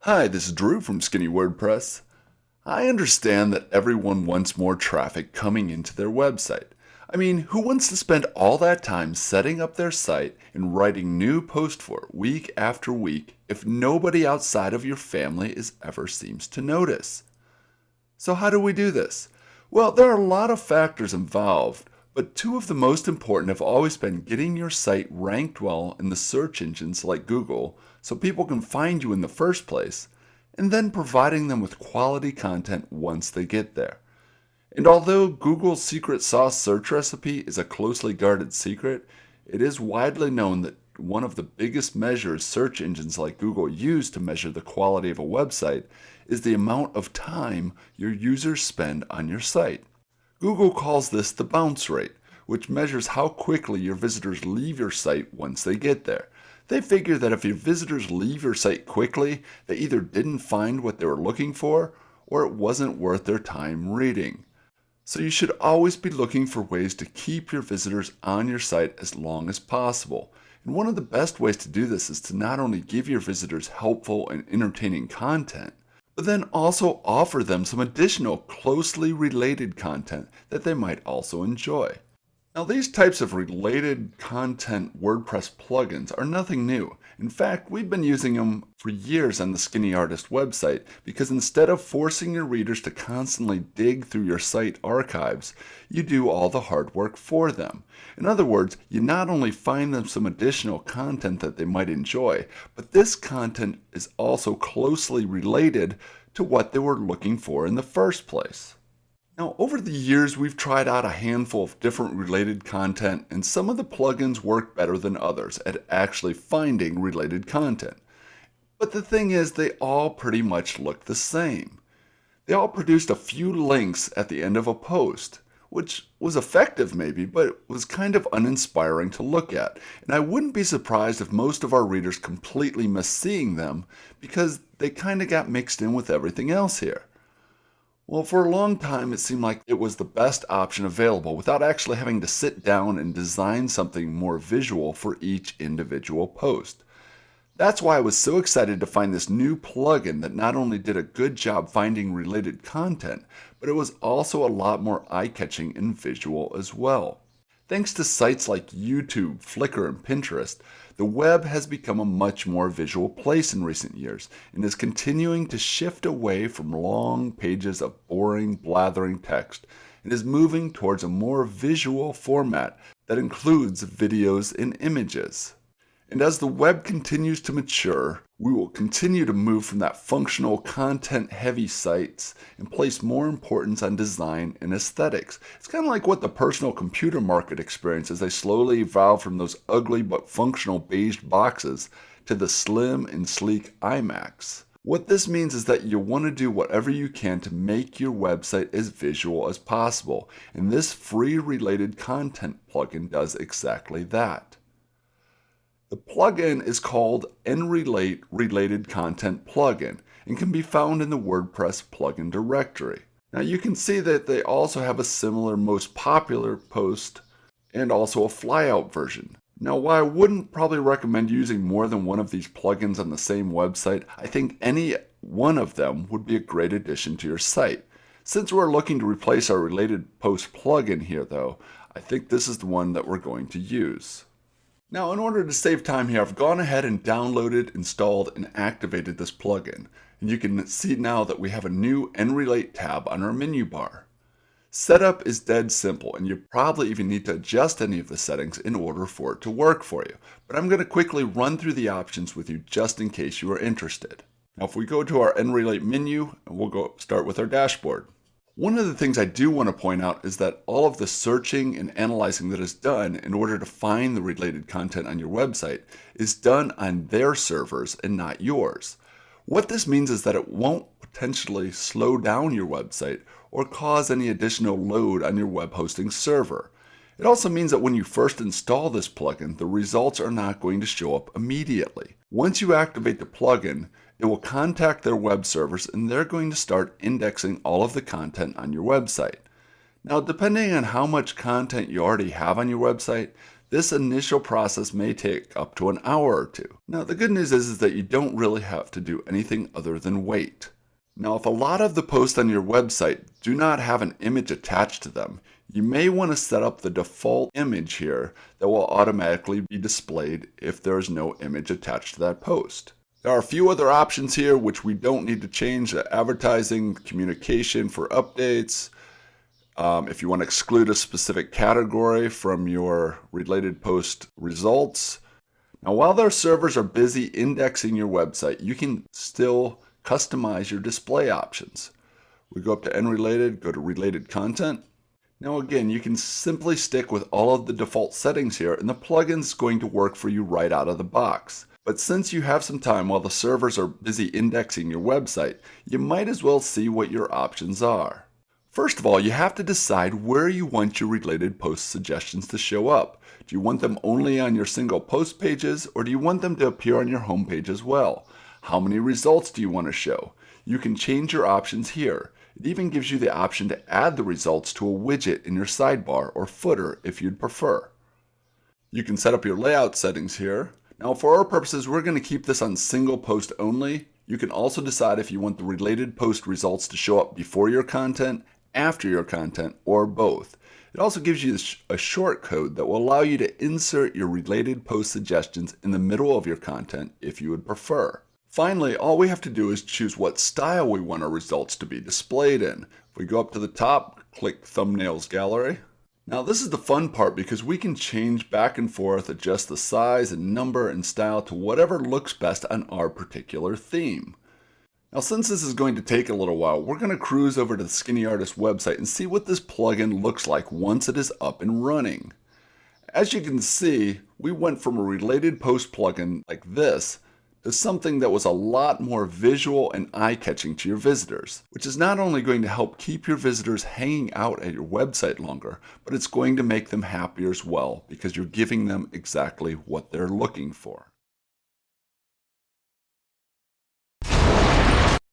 Hi, this is Drew from Skinny WordPress. I understand that everyone wants more traffic coming into their website. I mean, who wants to spend all that time setting up their site and writing new posts for it week after week if nobody outside of your family is ever seems to notice? So how do we do this? Well, there are a lot of factors involved, but two of the most important have always been getting your site ranked well in the search engines like Google so people can find you in the first place, and then providing them with quality content once they get there. And although Google's secret sauce search recipe is a closely guarded secret, it is widely known that one of the biggest measures search engines like Google use to measure the quality of a website is the amount of time your users spend on your site. Google calls this the bounce rate, which measures how quickly your visitors leave your site once they get there. They figure that if your visitors leave your site quickly, they either didn't find what they were looking for or it wasn't worth their time reading. So you should always be looking for ways to keep your visitors on your site as long as possible. And one of the best ways to do this is to not only give your visitors helpful and entertaining content, but then also offer them some additional closely related content that they might also enjoy. Now, these types of related content WordPress plugins are nothing new. In fact, we've been using them for years on the Skinny Artist website because instead of forcing your readers to constantly dig through your site archives, you do all the hard work for them. In other words, you not only find them some additional content that they might enjoy, but this content is also closely related to what they were looking for in the first place. Now, over the years, we've tried out a handful of different related content, and some of the plugins work better than others at actually finding related content. But the thing is, they all pretty much look the same. They all produced a few links at the end of a post, which was effective maybe, but it was kind of uninspiring to look at. And I wouldn't be surprised if most of our readers completely missed seeing them because they kind of got mixed in with everything else here. Well, for a long time, it seemed like it was the best option available without actually having to sit down and design something more visual for each individual post. That's why I was so excited to find this new plugin that not only did a good job finding related content, but it was also a lot more eye-catching and visual as well. Thanks to sites like YouTube, Flickr, and Pinterest, the web has become a much more visual place in recent years and is continuing to shift away from long pages of boring, blathering text and is moving towards a more visual format that includes videos and images. And as the web continues to mature, we will continue to move from that functional, content-heavy sites and place more importance on design and aesthetics. It's kind of like what the personal computer market experienced as they slowly evolved from those ugly but functional beige boxes to the slim and sleek iMacs. What this means is that you want to do whatever you can to make your website as visual as possible, and this free related content plugin does exactly that. The plugin is called nRelate Related Content Plugin and can be found in the WordPress plugin directory. Now you can see that they also have a similar most popular post and also a flyout version. Now while I wouldn't probably recommend using more than one of these plugins on the same website, I think any one of them would be a great addition to your site. Since we're looking to replace our related post plugin here though, I think this is the one that we're going to use. Now, in order to save time here, I've gone ahead and downloaded, installed, and activated this plugin. And you can see now that we have a new nRelate tab on our menu bar. Setup is dead simple, and you probably even need to adjust any of the settings in order for it to work for you. But I'm going to quickly run through the options with you just in case you are interested. Now, if we go to our nRelate menu, we'll start with our dashboard. One of the things I do want to point out is that all of the searching and analyzing that is done in order to find the related content on your website is done on their servers and not yours. What this means is that it won't potentially slow down your website or cause any additional load on your web hosting server. It also means that when you first install this plugin, the results are not going to show up immediately. Once you activate the plugin, it will contact their web servers and they're going to start indexing all of the content on your website. Now, depending on how much content you already have on your website, This initial process may take up to an hour or two. Now, the good news is that you don't really have to do anything other than wait. Now, if a lot of the posts on your website do not have an image attached to them, you may want to set up the default image here that will automatically be displayed if there is no image attached to that post. There are a few other options here which we don't need to change: advertising, communication for updates, if you want to exclude a specific category from your related post results. Now, while their servers are busy indexing your website, you can still customize your display options. We go up to Unrelated, go to Related Content. Now again, you can simply stick with all of the default settings here and the plugin is going to work for you right out of the box. But since you have some time while the servers are busy indexing your website, you might as well see what your options are. First of all, you have to decide where you want your related post suggestions to show up. Do you want them only on your single post pages, or do you want them to appear on your home page as well? How many results do you want to show? You can change your options here. It even gives you the option to add the results to a widget in your sidebar or footer if you'd prefer. You can set up your layout settings here. Now, for our purposes, we're going to keep this on single post only. You can also decide if you want the related post results to show up before your content, after your content, or both. It also gives you a short code that will allow you to insert your related post suggestions in the middle of your content if you would prefer. Finally, all we have to do is choose what style we want our results to be displayed in. If we go up to the top, click Thumbnails Gallery. Now this is the fun part because we can change back and forth, adjust the size and number and style to whatever looks best on our particular theme. Now, since this is going to take a little while, we're going to cruise over to the Skinny Artist website and see what this plugin looks like once it is up and running. As you can see, we went from a related post plugin like this to something that was a lot more visual and eye-catching to your visitors, which is not only going to help keep your visitors hanging out at your website longer, but it's going to make them happier as well because you're giving them exactly what they're looking for.